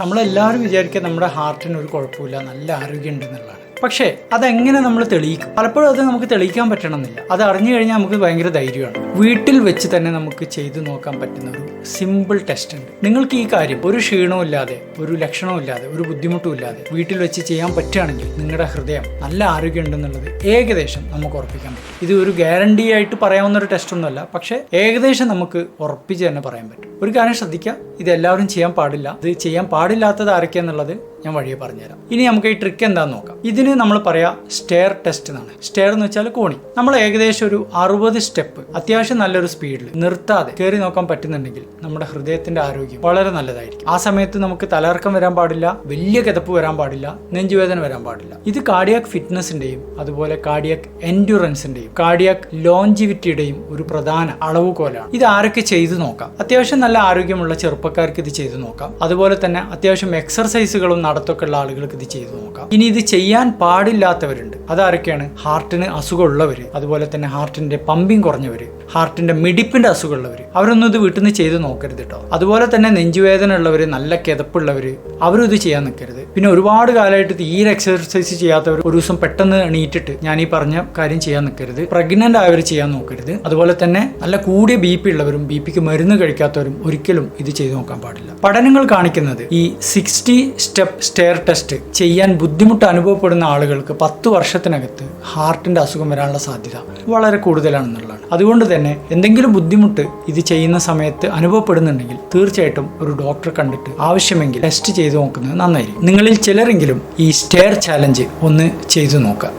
നമ്മളെല്ലാവരും വിചാരിക്കുക നമ്മുടെ ഹാർട്ടിന് ഒരു കുഴപ്പമില്ല, നല്ല ആരോഗ്യം ഉണ്ടെന്നുള്ളതാണ്. പക്ഷേ അതെങ്ങനെ നമ്മൾ തെളിയിക്കും? പലപ്പോഴും അത് നമുക്ക് തെളിയിക്കാൻ പറ്റണമെന്നില്ല. അത് അറിഞ്ഞു കഴിഞ്ഞാൽ നമുക്ക് ഭയങ്കര ധൈര്യമാണ്. വീട്ടിൽ വെച്ച് തന്നെ നമുക്ക് ചെയ്തു നോക്കാൻ പറ്റുന്ന ഒരു സിമ്പിൾ ടെസ്റ്റ് ഉണ്ട്. നിങ്ങൾക്ക് ഈ കാര്യം ഒരു ക്ഷീണവും ഇല്ലാതെ, ഒരു ലക്ഷണവും ഇല്ലാതെ, ഒരു ബുദ്ധിമുട്ടും ഇല്ലാതെ വീട്ടിൽ വെച്ച് ചെയ്യാൻ പറ്റുകയാണെങ്കിൽ നിങ്ങളുടെ ഹൃദയം നല്ല ആരോഗ്യം ഉണ്ടെന്നുള്ളത് ഏകദേശം നമുക്ക് ഉറപ്പിക്കാൻ പറ്റും. ഇത് ഒരു ഗ്യാരണ്ടി ആയിട്ട് പറയാവുന്ന ഒരു ടെസ്റ്റ് ഒന്നുമല്ല, പക്ഷേ ഏകദേശം നമുക്ക് ഉറപ്പിച്ച് തന്നെ പറയാൻ പറ്റും. ഒരു കാര്യം ശ്രദ്ധിക്കുക, ഇത് എല്ലാവരും ചെയ്യാൻ പാടില്ല. ഇത് ചെയ്യാൻ പാടില്ലാത്തത് ആരൊക്കെയാന്നുള്ളത് ഞാൻ വഴിയെ പറഞ്ഞുതരാം. ഇനി നമുക്ക് ഈ ട്രിക്ക് എന്താണെന്ന് നോക്കാം. ഇതിന് നമ്മൾ പറയാ സ്റ്റെയർ ടെസ്റ്റ് എന്നാണ്. സ്റ്റെയർ എന്ന് വെച്ചാൽ കോണി. നമ്മൾ ഏകദേശം ഒരു 60 സ്റ്റെപ്പ് അത്യാവശ്യം നല്ലൊരു സ്പീഡിൽ നിർത്താതെ കയറി നോക്കാൻ പറ്റുന്നുണ്ടെങ്കിൽ നമ്മുടെ ഹൃദയത്തിന്റെ ആരോഗ്യം വളരെ നല്ലതായിരിക്കും. ആ സമയത്ത് നമുക്ക് തലകറക്കം വരാൻ പാടില്ല, വലിയ കിതപ്പ് വരാൻ പാടില്ല, നെഞ്ചുവേദന വരാൻ പാടില്ല. ഇത് കാർഡിയാക് ഫിറ്റ്നസിന്റെയും അതുപോലെ കാർഡിയാക് എൻഡ്യൂറൻസിന്റെയും കാർഡിയാക് ലോഞ്ചിവിറ്റിയുടെയും ഒരു പ്രധാന അളവുകോലാണ്. ഇത് ആരൊക്കെ ചെയ്തു നോക്കാം? അത്യാവശ്യം നല്ല ആരോഗ്യമുള്ള ചെറുപ്പക്കാർക്ക് ഇത് ചെയ്തു നോക്കാം. അതുപോലെ തന്നെ അത്യാവശ്യം എക്സർസൈസുകളും നടത്തൊക്കെ ഉള്ള ആളുകൾക്ക് ഇത് ചെയ്തു നോക്കാം. ഇനി ഇത് ചെയ്യാൻ പാടില്ലാത്തവരുണ്ട്. അതാരൊക്കെയാണ്? ഹാർട്ടിന് അസുഖമുള്ളവര്, അതുപോലെ തന്നെ ഹാർട്ടിന്റെ പമ്പിങ് കുറഞ്ഞവര്, ഹാർട്ടിന്റെ മിടിപ്പിന്റെ അസുഖമുള്ളവര്, അവരൊന്നും ഇത് വീട്ടിൽ നിന്ന് ചെയ്ത് നോക്കരുത് കേട്ടോ. അതുപോലെ തന്നെ നെഞ്ചുവേദന ഉള്ളവര്, നല്ല കിതപ്പുള്ളവര്, അവരും ഇത് ചെയ്യാൻ നിൽക്കരുത്. പിന്നെ ഒരുപാട് കാലമായിട്ട് തീരെ എക്സർസൈസ് ചെയ്യാത്തവർ ഒരു ദിവസം പെട്ടെന്ന് എണീറ്റിട്ട് ഞാൻ ഈ പറഞ്ഞ കാര്യം ചെയ്യാൻ നിൽക്കരുത്. പ്രഗ്നന്റ് ആയവർ ചെയ്യാൻ നോക്കരുത്. അതുപോലെ തന്നെ നല്ല കൂടിയ BP ഉള്ളവരും BP മരുന്ന് കഴിക്കാത്തവരും ഒരിക്കലും ഇത് ചെയ്തു നോക്കാൻ പാടില്ല. പഠനങ്ങൾ കാണിക്കുന്നത് ഈ 60 സ്റ്റെപ്പ് സ്റ്റെയർ ടെസ്റ്റ് ചെയ്യാൻ ബുദ്ധിമുട്ട് അനുഭവപ്പെടുന്ന ആളുകൾക്ക് 10 വർഷത്തിനകത്ത് ഹാർട്ടിന്റെ അസുഖം വരാനുള്ള സാധ്യത വളരെ കൂടുതലാണെന്നുള്ളതാണ്. അതുകൊണ്ട് തന്നെ എന്തെങ്കിലും ബുദ്ധിമുട്ട് ഇത് ചെയ്യുന്ന സമയത്ത് അനുഭവപ്പെടുന്നുണ്ടെങ്കിൽ തീർച്ചയായിട്ടും ഒരു ഡോക്ടറെ കണ്ടിട്ട് ആവശ്യമെങ്കിൽ ടെസ്റ്റ് ചെയ്തു നോക്കുന്നത് നന്നായിരിക്കും. നിങ്ങളിൽ ചിലരെങ്കിലും ഈ സ്റ്റെയർ ചാലഞ്ച് ഒന്ന് ചെയ്തു നോക്കുക.